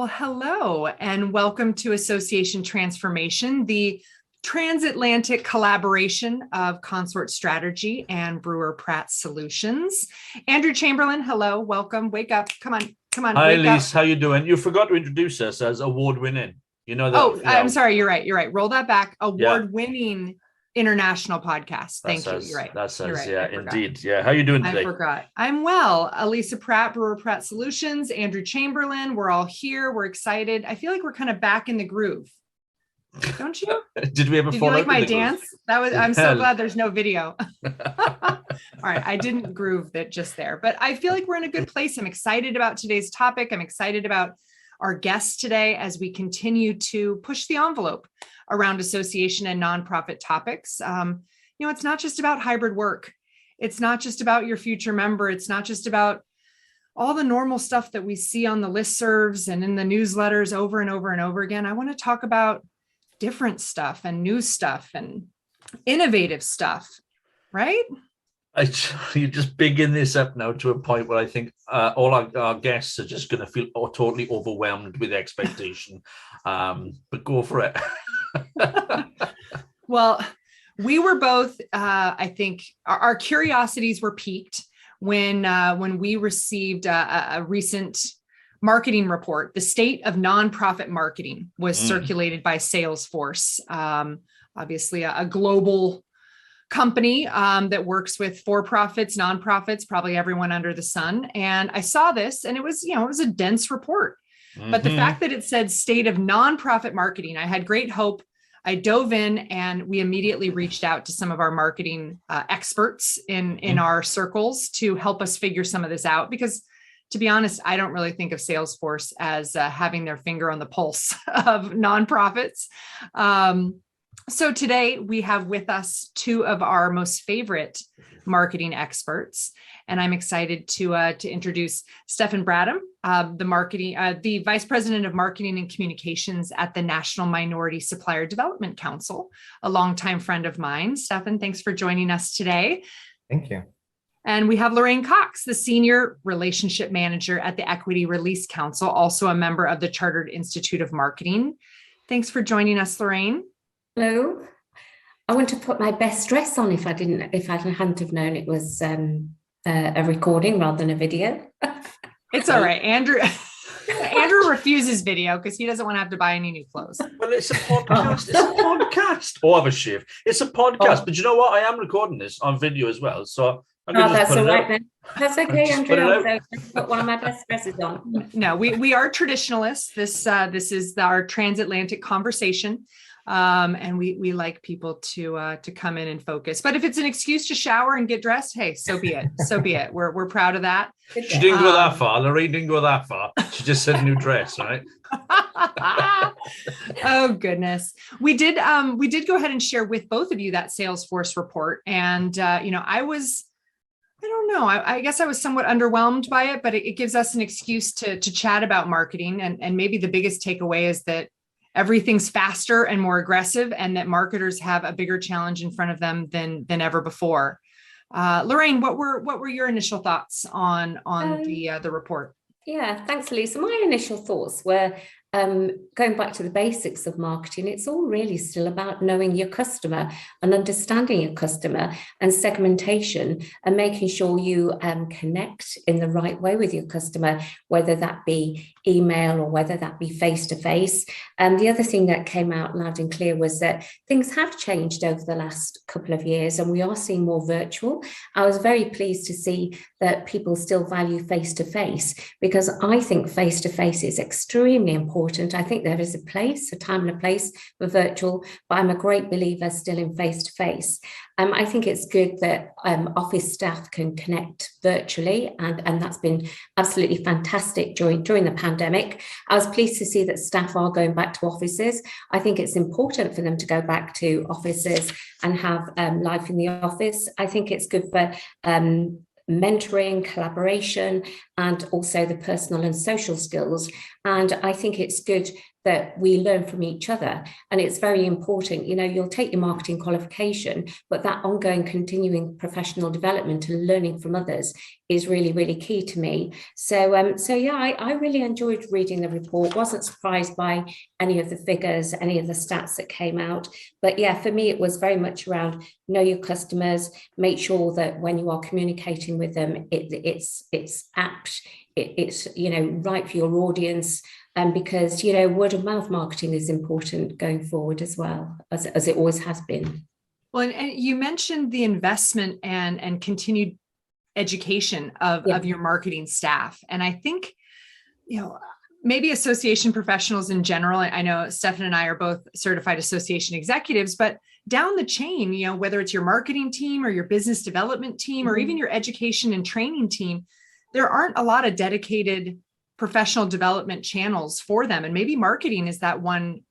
Well, hello, and welcome to Association Transformation, the transatlantic collaboration of Consort Strategy and Brewer Pratt Solutions. Andrew Chamberlain, hello, welcome. Wake up. Come on. Hi, Elise. How you doing? You forgot to introduce us as award-winning. You know that. Oh, I'm sorry. You're right. Roll that back. Award-winning international podcast. Thank you. You're right. That's us. You're right. Yeah, indeed. Yeah. How you doing today? I forgot. I'm well. Elisa Pratt, Brewer Pratt Solutions, Andrew Chamberlain. We're all here. We're excited. I feel like we're kind of back in the groove. Don't you? Did we ever Did fall you like out my in the dance? groove? That was. I'm so glad there's no video. All right, I didn't groove that just there, but I feel like we're in a good place. I'm excited about today's topic. I'm excited about our guests today as we continue to push the envelope around association and nonprofit topics. It's not just about hybrid work. It's not just about your future member. It's not just about all the normal stuff that we see on the listservs and in the newsletters over and over and over again. I want to talk about different stuff and new stuff and innovative stuff, right? You just bigging this up now to a point where I think all our guests are just going to feel totally overwhelmed with expectation. But go for it. Well, we were both, I think, our curiosities were piqued when we received a recent marketing report. The state of nonprofit marketing was circulated by Salesforce, obviously a global company that works with for-profits, nonprofits, probably everyone under the sun. And I saw this, and it was a dense report. But the fact that it said state of nonprofit marketing, I had great hope. I dove in and we immediately reached out to some of our marketing experts in our circles to help us figure some of this out. Because to be honest, I don't really think of Salesforce as having their finger on the pulse of nonprofits. So today we have with us two of our most favorite marketing experts, and I'm excited to introduce Stefan Bradham, the Vice President of Marketing and Communications at the National Minority Supplier Development Council, a longtime friend of mine. Stefan, thanks for joining us today. Thank you. And we have Lorraine Cox, the Senior Relationship Manager at the Equity Release Council, also a member of the Chartered Institute of Marketing. Thanks for joining us, Lorraine. Hello. I want to put my best dress on if I hadn't have known it was a recording rather than a video. It's all right. Andrew refuses video because he doesn't want to have to buy any new clothes. Well, it's a podcast. It's a podcast. Oh, I have a shift. It's a podcast. But you know what? I am recording this on video as well. So that's all right then. That's okay, Andrew. I'll put one of my best dresses on. No, we are traditionalists. This is our transatlantic conversation. And we like people to come in and focus. But if it's an excuse to shower and get dressed, hey, so be it. So be it. We're proud of that. She didn't go that far. Lorraine didn't go that far. She just said new dress, right? Oh goodness. We did go ahead and share with both of you that Salesforce report. And I guess I was somewhat underwhelmed by it, but it gives us an excuse to chat about marketing. And maybe the biggest takeaway is that everything's faster and more aggressive, and that marketers have a bigger challenge in front of them than ever before. Lorraine, what were your initial thoughts on the report? Yeah, thanks, Lisa. My initial thoughts were going back to the basics of marketing. It's all really still about knowing your customer and understanding your customer and segmentation and making sure you connect in the right way with your customer, whether that be email or whether that be face-to-face. And the other thing that came out loud and clear was that things have changed over the last couple of years and we are seeing more virtual. I was very pleased to see that people still value face-to-face because I think face-to-face is extremely important. I think there is a time and a place for virtual, but I'm a great believer still in face-to-face. I think it's good that office staff can connect virtually, and that's been absolutely fantastic during the pandemic. I was pleased to see that staff are going back to offices. I think it's important for them to go back to offices and have life in the office. I think it's good for mentoring, collaboration, and also the personal and social skills. And I think it's good that we learn from each other. And it's very important, you'll take your marketing qualification, but that ongoing continuing professional development and learning from others is really, really key to me. So yeah, I really enjoyed reading the report. Wasn't surprised by any of the figures, any of the stats that came out. But yeah, for me, it was very much around know your customers, make sure that when you are communicating with them, it's apt, it's right for your audience. Because word of mouth marketing is important going forward as well, as it always has been. Well, and you mentioned the investment and continued education of your marketing staff. And I think, maybe association professionals in general, I know Stefan and I are both certified association executives, but down the chain, whether it's your marketing team or your business development team, or even your education and training team, there aren't a lot of dedicated professional development channels for them. And maybe marketing is that one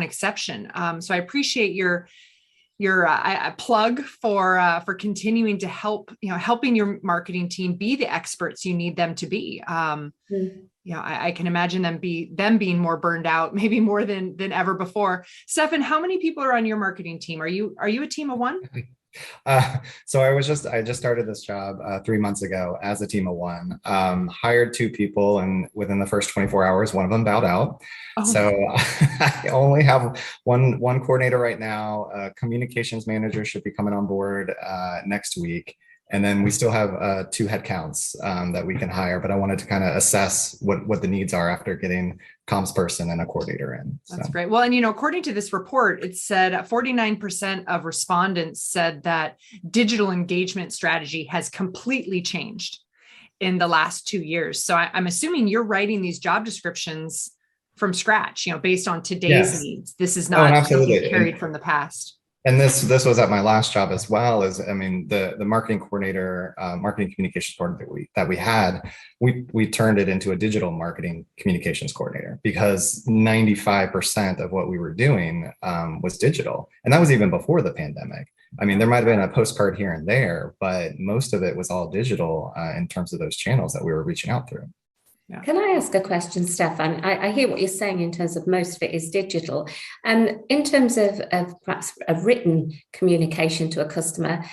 exception. So I appreciate your plug for continuing to helping your marketing team be the experts you need them to be. I can imagine them being more burned out, maybe more than ever before. Stefan, how many people are on your marketing team? Are you a team of one? So I just started this job 3 months ago as a team of one. Hired 2 people, and within the first 24 hours, one of them bowed out. Oh. So I only have one coordinator right now. Communications manager should be coming on board next week. And then we still have 2 headcounts that we can hire, but I wanted to kind of assess what the needs are after getting comms person and a coordinator in. That's great. Well, and according to this report, it said 49% of respondents said that digital engagement strategy has completely changed in the last 2 years. So I'm assuming you're writing these job descriptions from scratch, based on today's needs. This is not something carried from the past. And this was at my last job as well. The marketing coordinator, marketing communications coordinator that we had, we turned it into a digital marketing communications coordinator, because 95% of what we were doing was digital. And that was even before the pandemic. There might have been a postcard here and there, but most of it was all digital in terms of those channels that we were reaching out through. Yeah. Can I ask a question, Stefan? I hear what you're saying in terms of most of it is digital. And in terms of perhaps a written communication to a customer,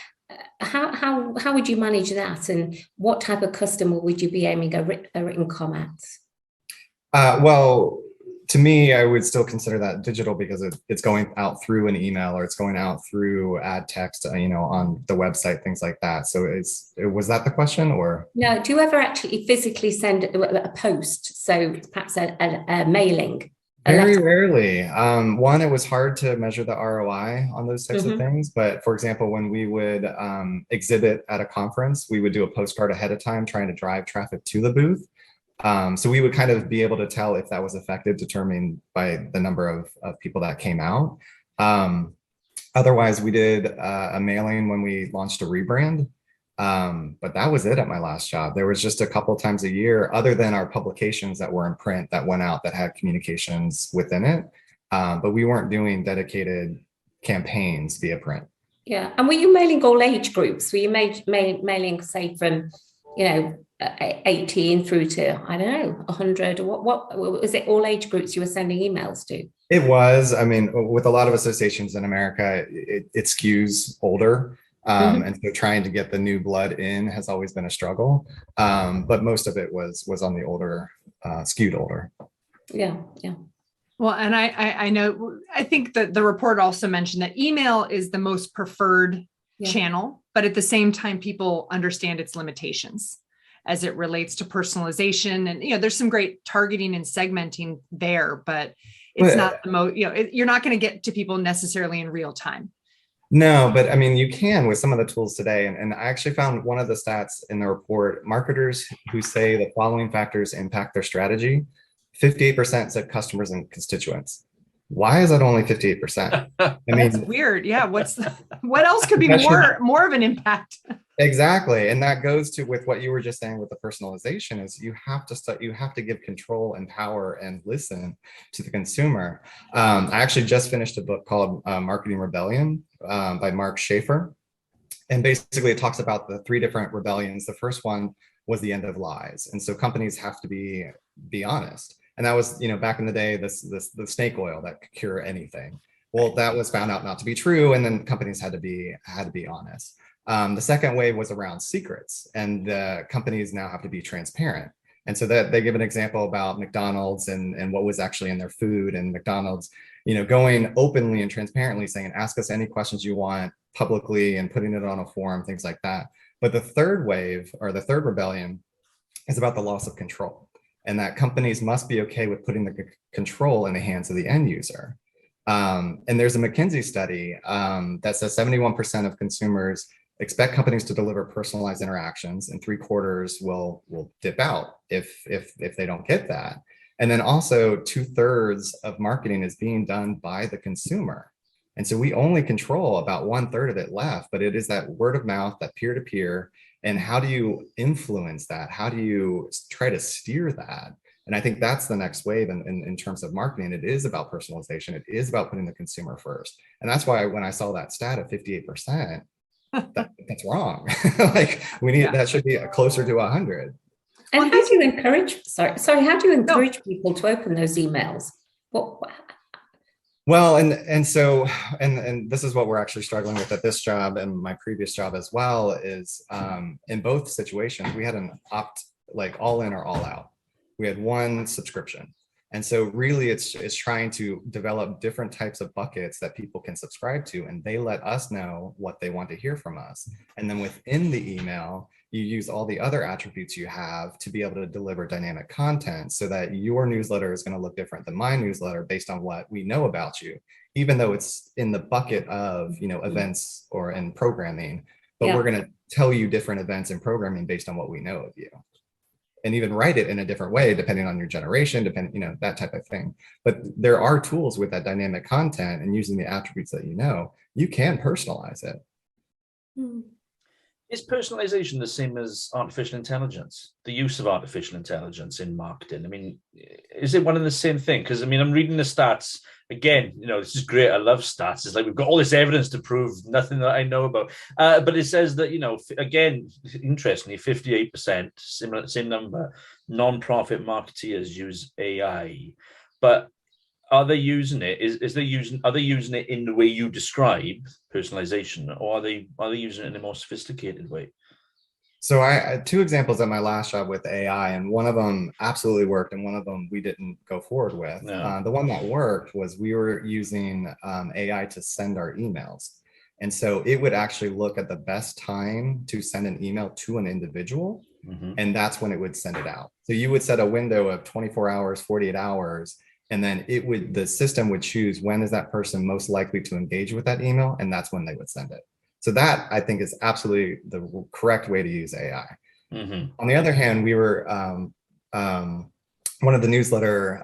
how would you manage that? And what type of customer would you be aiming a written comment? Well, to me, I would still consider that digital, because it's going out through an email, or it's going out through ad text, on the website, things like that. So was that the question, or? No, do you ever actually physically send a post? So perhaps a mailing? Very rarely. One, it was hard to measure the ROI on those types of things. But for example, when we would exhibit at a conference, we would do a postcard ahead of time, trying to drive traffic to the booth. So we would kind of be able to tell if that was effective, determined by the number of people that came out. Otherwise, we did a mailing when we launched a rebrand. But that was it at my last job. There was just a couple times a year, other than our publications that were in print that went out that had communications within it. But we weren't doing dedicated campaigns via print. Yeah. And were you mailing all age groups? Were you mailing, say, from, 18 through to, I don't know, 100? What was it, all age groups you were sending emails to? It was. With a lot of associations in America, it skews older. And so trying to get the new blood in has always been a struggle. But most of it was on the older, skewed older. Yeah. Well, and I think that the report also mentioned that email is the most preferred channel, but at the same time, people understand its limitations as it relates to personalization. And, there's some great targeting and segmenting there, but it's not the most, you're not going to get to people necessarily in real time. No, but you can with some of the tools today. And I actually found one of the stats in the report: marketers who say the following factors impact their strategy, 58% said customers and constituents. Why is that only 58%? That's weird. Yeah. What else could be more of an impact? Exactly. And that goes to with what you were just saying with the personalization, is you have to give control and power and listen to the consumer. I actually just finished a book called Marketing Rebellion by Mark Schaefer. And basically it talks about the 3 different rebellions. The first one was the end of lies. And so companies have to be honest. And that was, back in the day, the snake oil that could cure anything. Well, that was found out not to be true, and then companies had to be honest. The second wave was around secrets, and the companies now have to be transparent. And so that they give an example about McDonald's and what was actually in their food, and McDonald's, going openly and transparently saying, ask us any questions you want publicly, and putting it on a forum, things like that. But the third wave, or the third rebellion, is about the loss of control, and that companies must be okay with putting the control in the hands of the end user. And there's a McKinsey study that says 71% of consumers expect companies to deliver personalized interactions, and 3/4 will dip out if they don't get that. And then also 2/3 of marketing is being done by the consumer. And so we only control about 1/3 of it left, but it is that word of mouth, that peer-to-peer. And how do you influence that? How do you try to steer that? And I think that's the next wave in terms of marketing. It is about personalization. It is about putting the consumer first. And that's why when I saw that stat of 58%, that's wrong. Like we need, that should be closer to 100. And how do you encourage, how do you encourage people to open those emails? Well, and so this is what we're actually struggling with at this job and my previous job as well, is in both situations, we had an like all in or all out. We had one subscription. And so really it's trying to develop different types of buckets that people can subscribe to, and they let us know what they want to hear from us. And then within the email, you use all the other attributes you have to be able to deliver dynamic content, so that your newsletter is going to look different than my newsletter based on what we know about you, even though it's in the bucket of, events or in programming, but we're going to tell you different events and programming based on what we know of you. And even write it in a different way, depending on your generation, that type of thing. But there are tools with that dynamic content, and using the attributes that you can personalize it. Is personalization the same as artificial intelligence, the use of artificial intelligence in marketing? I mean, is it one and the same thing? Because, I'm reading the stats again, this is great. I love stats. It's like we've got all this evidence to prove nothing that I know about. But it says that, again, interestingly, 58%, same number, non-profit marketeers use AI. But are they using it? Are they using it in the way you describe personalization, or are they using it in a more sophisticated way? So I had two examples at my last job with AI, and one of them absolutely worked, and one of them we didn't go forward with. No. The one that worked was we were using AI to send our emails. And so it would actually look at the best time to send an email to an individual, and that's when it would send it out. So you would set a window of 24 hours, 48 hours, and then the system would choose when is that person most likely to engage with that email, and that's when they would send it. So that, I think, is absolutely the correct way to use AI. On the other hand, we were one of the newsletter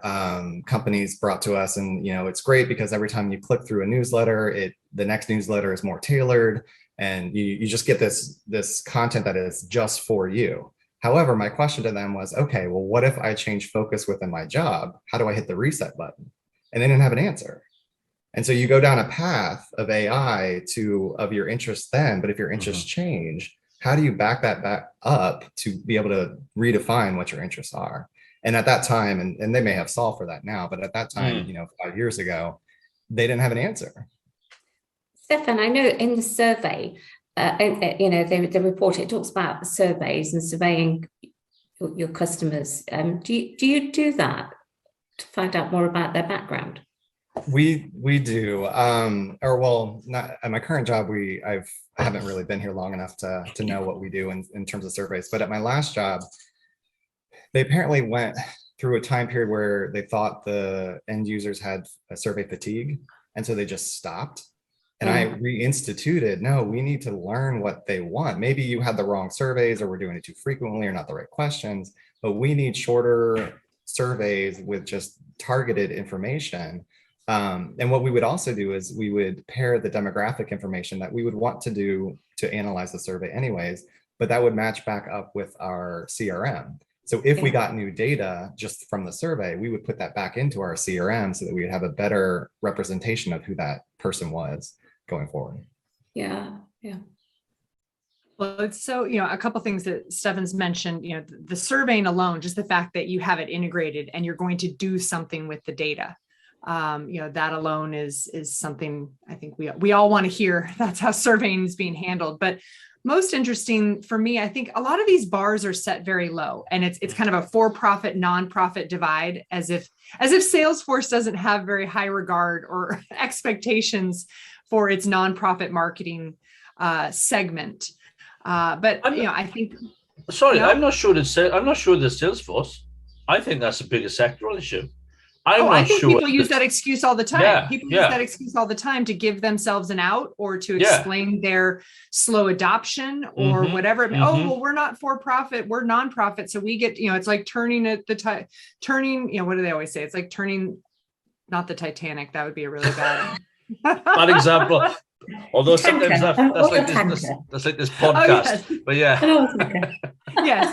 companies brought to us, and it's great because every time you click through a newsletter, the next newsletter is more tailored, and you just get this content that is just for you. However, my question to them was, okay, well, what if I change focus within my job? How do I hit the reset button? And they didn't have an answer. And so you go down a path of AI of your interests then, but if your interests change, how do you back that back up to be able to redefine what your interests are? And at that time, and they may have solved for that now, but at that time, 5 years ago, they didn't have an answer. Stefan, I know in the survey, the report, it talks about surveys and surveying your customers. Do you do that to find out more about their background? We do, not at my current job. I haven't really been here long enough to know what we do in terms of surveys. But at my last job, they apparently went through a time period where they thought the end users had a survey fatigue, and so they just stopped. And I reinstituted, no, we need to learn what they want. Maybe you had the wrong surveys, or we're doing it too frequently, or not the right questions, but we need shorter surveys with just targeted information. And what we would also do is we would pair the demographic information that we would want to do to analyze the survey anyways, but that would match back up with our CRM. So if we got new data just from the survey, we would put that back into our CRM so that we would have a better representation of who that person was going forward. Yeah. Well, it's so, a couple of things that Stefan's mentioned, the surveying alone, just the fact that you have it integrated and you're going to do something with the data. That alone is something I think we all want to hear. That's how surveying is being handled. But most interesting for me, I think a lot of these bars are set very low, and it's kind of a for-profit, nonprofit divide, as if Salesforce doesn't have very high regard or expectations for its nonprofit marketing segment. I think. Sorry, I'm not sure that Salesforce. I think that's a bigger sectoral issue. I think people use that excuse all the time. Yeah, people use that excuse all the time to give themselves an out or to explain their slow adoption or whatever. Oh, well, we're not for profit, we're nonprofit, so we get, it's like turning at the turning. What do they always say? It's like turning, not the Titanic. That would be a really bad bad example. Although sometimes that's like this podcast, but yes,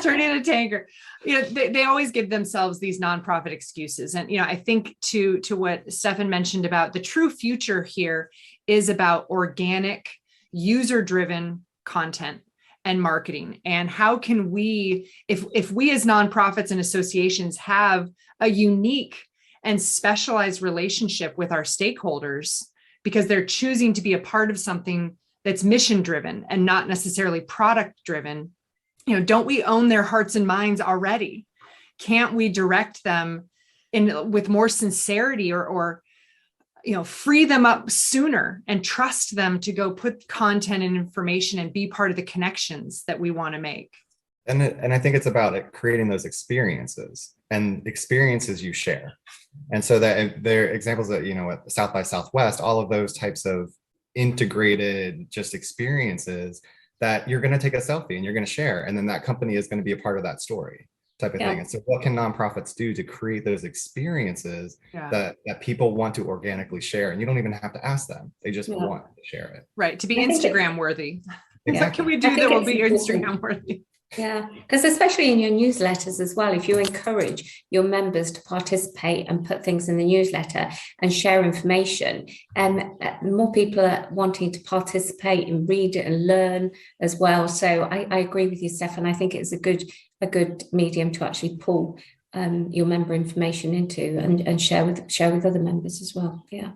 turning a tanker. They always give themselves these nonprofit excuses, and I think to what Stefan mentioned about the true future here is about organic, user-driven content and marketing, and how can we, if we as nonprofits and associations have a unique and specialized relationship with our stakeholders, because they're choosing to be a part of something that's mission driven and not necessarily product driven. Don't we own their hearts and minds already? Can't we direct them with more sincerity or free them up sooner and trust them to go put content and information and be part of the connections that we want to make? And I think it's about creating those experiences, and experiences you share. And so that there are examples that, at South by Southwest, all of those types of integrated just experiences that you're going to take a selfie and you're going to share. And then that company is going to be a part of that story type of thing. And so what can nonprofits do to create those experiences that people want to organically share? And you don't even have to ask them. They just want to share it. Right. To be Instagram worthy. Exactly. What can we do that will be Instagram worthy? Yeah, because especially in your newsletters as well, if you encourage your members to participate and put things in the newsletter and share information, more people are wanting to participate and read it and learn as well. So I agree with you, Stefan. I think it's a good medium to actually pull your member information into and share with other members as well. Yeah.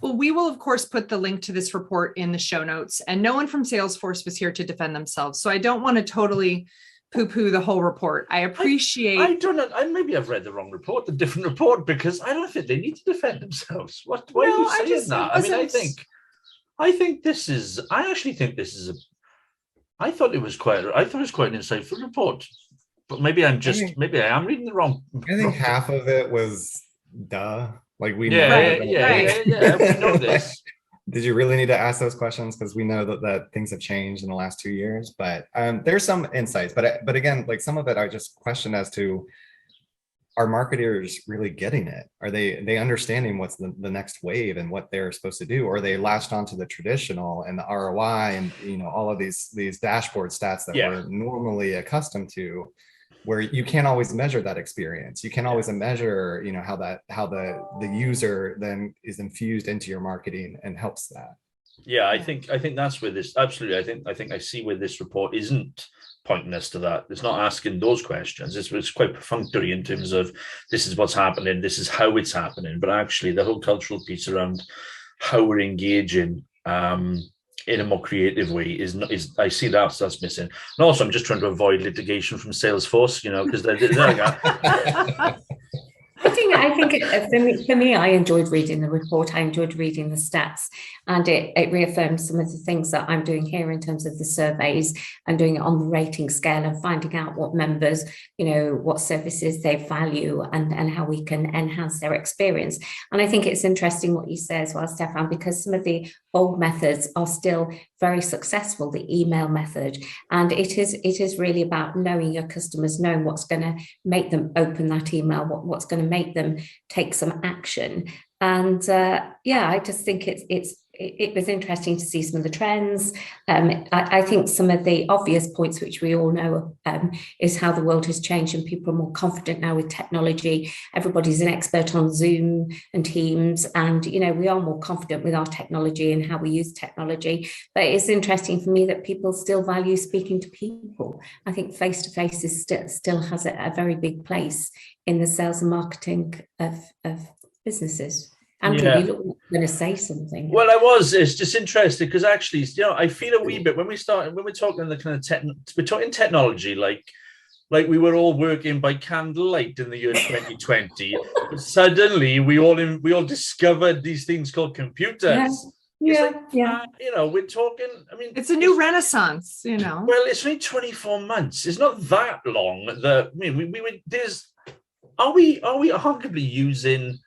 Well, we will, of course, put the link to this report in the show notes, and no one from Salesforce was here to defend themselves. So I don't want to totally poo-poo the whole report. I appreciate. I don't know. Maybe I've read the wrong report, the different report, because I don't think they need to defend themselves. Why are you saying that? I mean, I think this is. I actually think this is a. I thought it was quite an insightful report, but maybe I am reading the wrong. I think half of it was duh. Like we we know this. Did you really need to ask those questions? Because we know that things have changed in the last 2 years. But there's some insights. But again, like some of it, I just question as to, are marketers really getting it? Are they understanding what's the next wave and what they're supposed to do? Or are they latched onto the traditional and the ROI and all of these dashboard stats that we're normally accustomed to, where you can't always measure that experience. You can't always measure, how the user then is infused into your marketing and helps that. Yeah, I think that's where this absolutely. I think I see where this report isn't pointing us to that. It's not asking those questions. It's quite perfunctory in terms of this is what's happening, this is how it's happening. But actually, the whole cultural piece around how we're engaging in a more creative way is I see that's missing. And also, I'm just trying to avoid litigation from Salesforce, because they're I think for me, I enjoyed reading the report. I enjoyed reading the stats, and it reaffirms some of the things that I'm doing here in terms of the surveys and doing it on the rating scale and finding out what members, what services they value and how we can enhance their experience. And I think it's interesting what you say as well, Stefan, because some of the old methods are still very successful, the email method. And it is really about knowing your customers, knowing what's going to make them open that email, what's going to make them take some action. And I just think it's it was interesting to see some of the trends. I think some of the obvious points, which we all know, is how the world has changed and people are more confident now with technology. Everybody's an expert on Zoom and Teams, and we are more confident with our technology and how we use technology. But it's interesting for me that people still value speaking to people. I think face-to-face is still has a very big place in the sales and marketing of businesses. Andrew, you look like you're going to say something. Well, it's just interesting because actually, I feel a wee bit when we're talking the kind of we're talking technology, like we were all working by candlelight in the year 2020. But suddenly we all discovered these things called computers. Yeah. We're talking, I mean, it's a new renaissance, Well, it's only 24 months. It's not that long that, I mean, are we arguably using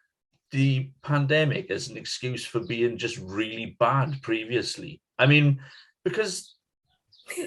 the pandemic as an excuse for being just really bad previously? I mean, because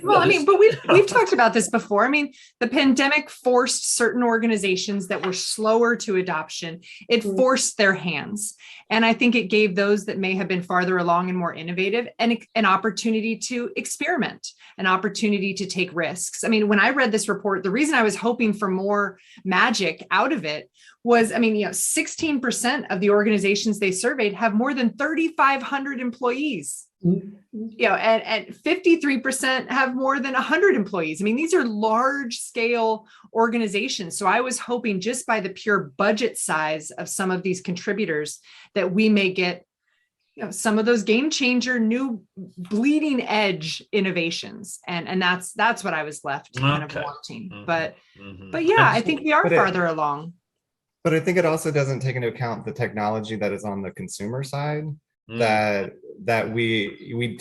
but we've talked about this before. I mean, the pandemic forced certain organizations that were slower to adoption. It forced their hands. And I think it gave those that may have been farther along and more innovative an opportunity to experiment, an opportunity to take risks. I mean, when I read this report, the reason I was hoping for more magic out of it was, 16% of the organizations they surveyed have more than 3,500 employees. And 53% have more than 100 employees. I mean, these are large scale organizations. So I was hoping just by the pure budget size of some of these contributors that we may get some of those game changer, new bleeding edge innovations. And that's what I was left kind of wanting. But yeah, I think we are farther along. But I think it also doesn't take into account the technology that is on the consumer side. That we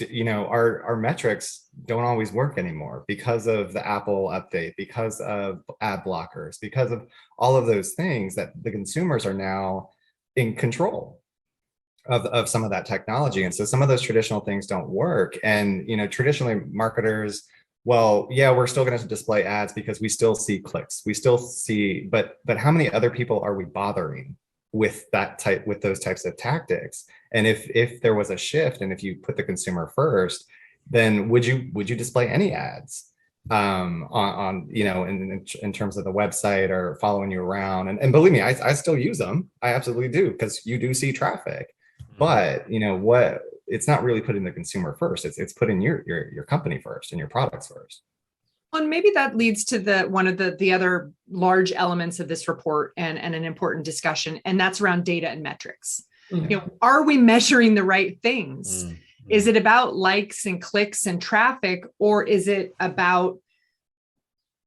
our metrics don't always work anymore because of the Apple update, because of ad blockers, because of all of those things, that the consumers are now in control of some of that technology. And so some of those traditional things don't work. And traditionally marketers, well, yeah, we're still going to display ads because we still see clicks, we still see, but how many other people are we bothering with those types of tactics? And if there was a shift, and if you put the consumer first, then would you display any ads on in terms of the website or following you around? And believe me, I still use them. I absolutely do, because you do see traffic. But it's not really putting the consumer first. It's putting your company first and your products first. Well, and maybe that leads to one of the other large elements of this report and an important discussion, and that's around data and metrics. Are we measuring the right things? Is it about likes and clicks and traffic, or is it about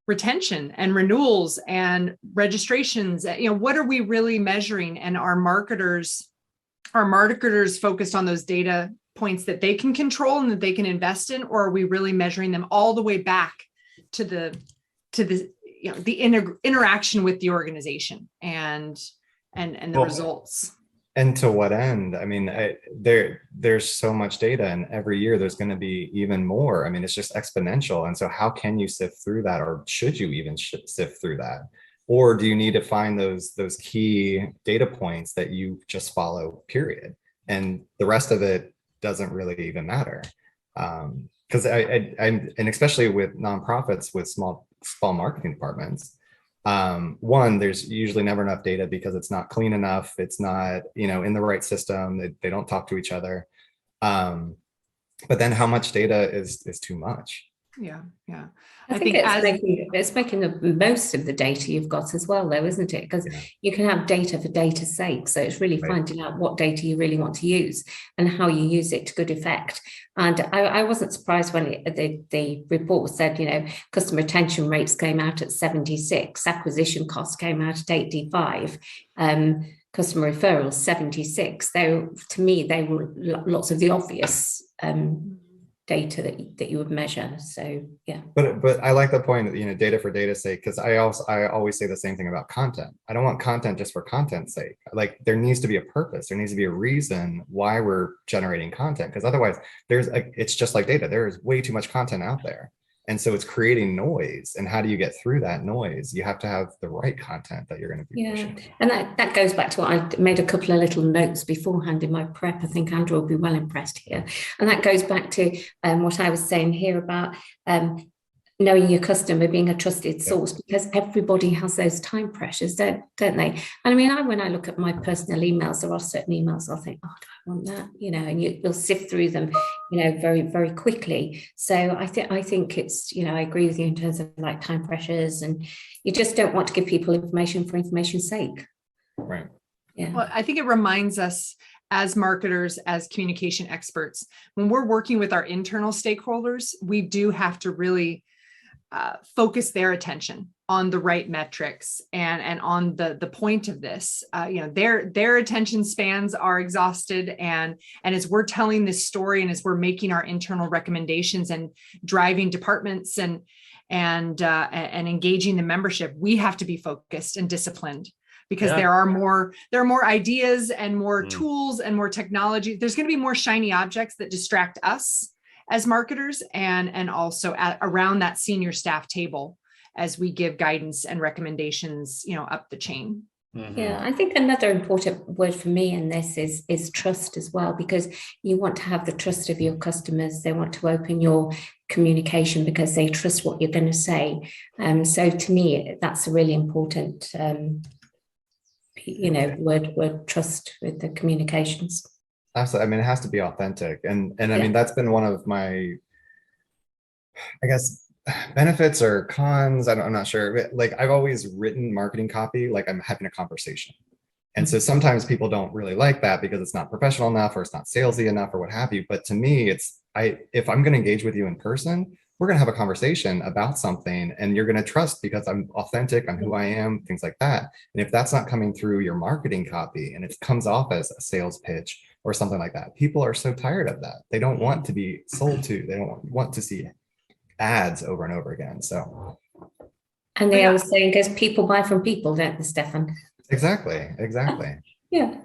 retention and renewals and registrations? What are we really measuring? And are marketers focused on those data points that they can control and that they can invest in, or are we really measuring them all the way back to the interaction with the organization and the results? And to what end? I mean, there's so much data, and every year there's going to be even more. I mean, it's just exponential. And so how can you sift through that, or should you even sift through that? Or do you need to find those key data points that you just follow, period? And the rest of it doesn't really even matter. Because and especially with nonprofits with small marketing departments, there's usually never enough data because it's not clean enough. It's not, in the right system. They don't talk to each other. But then how much data is too much? Yeah. I think it's making the most of the data you've got as well, though, isn't it? Because you can have data for data's sake. So it's really finding out what data you really want to use and how you use it to good effect. And I wasn't surprised when the report said, customer retention rates came out at 76, acquisition costs came out at 85, customer referrals 76. Though to me, they were lots of the obvious data that you would measure. So yeah. But I like the point that, data for data's sake, because I always say the same thing about content. I don't want content just for content's sake. Like, there needs to be a purpose. There needs to be a reason why we're generating content, because otherwise it's just like data. There is way too much content out there. And so it's creating noise. And how do you get through that noise? You have to have the right content that you're going to be pushing. And that goes back to what I made a couple of little notes beforehand in my prep. I think Andrew will be well impressed here. And that goes back to what I was saying here about knowing your customer, being a trusted source, because everybody has those time pressures, don't they? And I mean, when I look at my personal emails, there are certain emails I'll think, oh, do I want that? And you'll sift through them, very, very quickly. So I think it's, I agree with you in terms of like time pressures, and you just don't want to give people information for information's sake. Right. Yeah. Well, I think it reminds us as marketers, as communication experts, when we're working with our internal stakeholders, we do have to really focus their attention on the right metrics and on the point of this. Their attention spans are exhausted, and as we're telling this story and as we're making our internal recommendations and driving departments and engaging the membership, we have to be focused and disciplined, because there are more ideas and more tools and more technology. There's going to be more shiny objects that distract us as marketers, and also around that senior staff table as we give guidance and recommendations, up the chain. Mm-hmm. Yeah, I think another important word for me in this is trust as well, because you want to have the trust of your customers. They want to open your communication because they trust what you're going to say. So to me, that's a really important, word trust with the communications. Absolutely. I mean, it has to be authentic. And I mean, that's been one of my, I guess, benefits or cons. I'm not sure. Like, I've always written marketing copy like I'm having a conversation. And so sometimes people don't really like that because it's not professional enough, or it's not salesy enough, or what have you. But to me, if I'm going to engage with you in person, we're going to have a conversation about something, and you're going to trust because I'm authentic, I'm who I am, things like that. And if that's not coming through your marketing copy and it comes off as a sales pitch or something like that, people are so tired of that. They don't want to be sold to. They don't want to see ads over and over again. So, and they always say, because people buy from people, don't they, Stefan? Exactly. Yeah.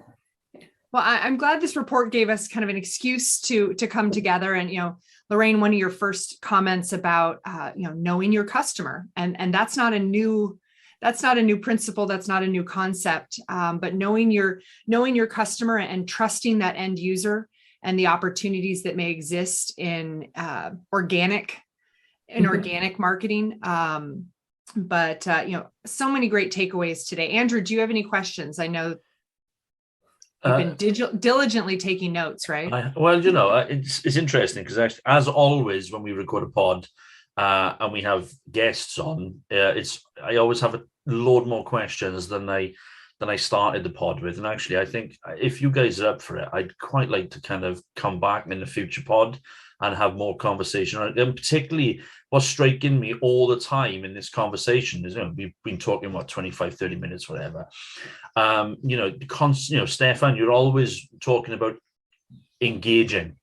Well, I'm glad this report gave us kind of an excuse to come together. And, Lorraine, one of your first comments about, knowing your customer, and that's not a new principle. That's not a new concept. But knowing your customer and trusting that end user and the opportunities that may exist in organic marketing. But so many great takeaways today. Andrew, do you have any questions? I know you've been diligently taking notes, right? It's interesting because as always, when we record a pod and we have guests on, I always have a load more questions than I started the pod with. And actually, I think if you guys are up for it, I'd quite like to kind of come back in the future pod and have more conversation. And particularly what's striking me all the time in this conversation is, we've been talking, 25, 30 minutes, whatever. Stefan, you're always talking about engaging.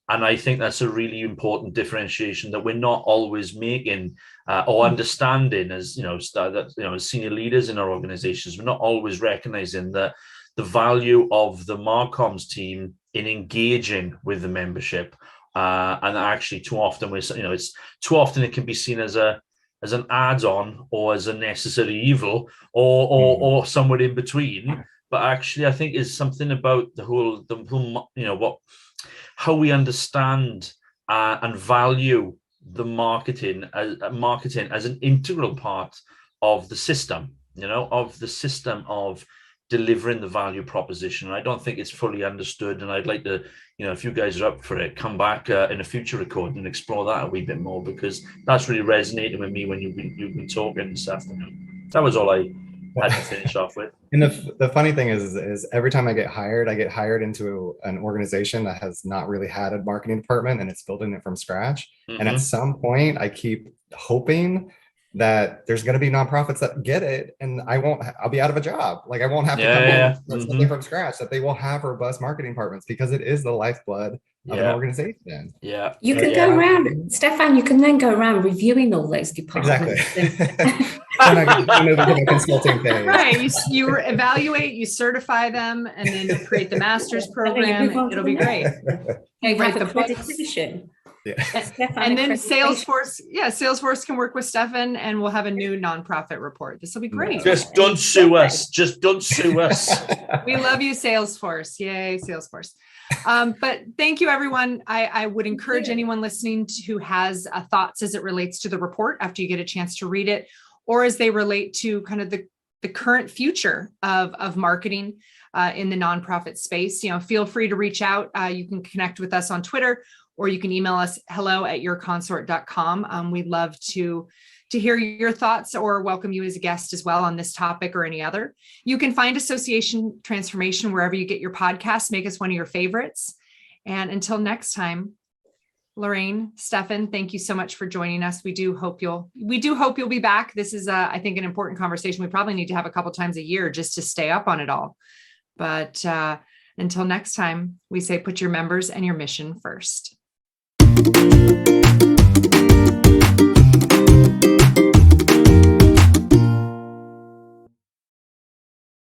And I think that's a really important differentiation that we're not always making or understanding as senior leaders in our organizations. We're not always recognizing that the value of the Marcoms team in engaging with the membership. And actually, too often it can be seen as an add-on or as a necessary evil or somewhere in between. But actually, I think is something about the whole how we understand and value the marketing as an integral part of the system, of delivering the value proposition. I don't think it's fully understood, and I'd like to, if you guys are up for it, come back in a future recording and explore that a wee bit more, because that's really resonating with me when you've been talking this afternoon. That was all I had to finish off with. And the funny thing is every time I get hired into an organization that has not really had a marketing department and it's building it from scratch. Mm-hmm. And at some point, I keep hoping that there's going to be nonprofits that get it, and I'll be out of a job. Like, I won't have to come in something from scratch, that they will have robust marketing departments, because it is the lifeblood of an organization. Yeah. You can go around, Stefan, you can then go around reviewing all those departments. Exactly. then I can move into the consulting phase. Right. You evaluate, you certify them, and then you create the master's program. It'll be great. You write have the books. accreditation. Yeah. And then Salesforce can work with Stefan, and we'll have a new nonprofit report. This will be great. Just don't sue us. Just don't sue us. We love you, Salesforce. Yay, Salesforce. But thank you, everyone. I would encourage anyone listening who has thoughts as it relates to the report after you get a chance to read it, or as they relate to kind of the current future of marketing in the nonprofit space. Feel free to reach out. You can connect with us on Twitter, or you can email us hello@yourconsort.com. We'd love to hear your thoughts or welcome you as a guest as well on this topic or any other. You can find Association Transformation wherever you get your podcasts. Make us one of your favorites. And until next time, Lorraine, Stefan, thank you so much for joining us. We do hope you'll be back. This is, I think, an important conversation. We probably need to have a couple times a year just to stay up on it all. But until next time, we say put your members and your mission first.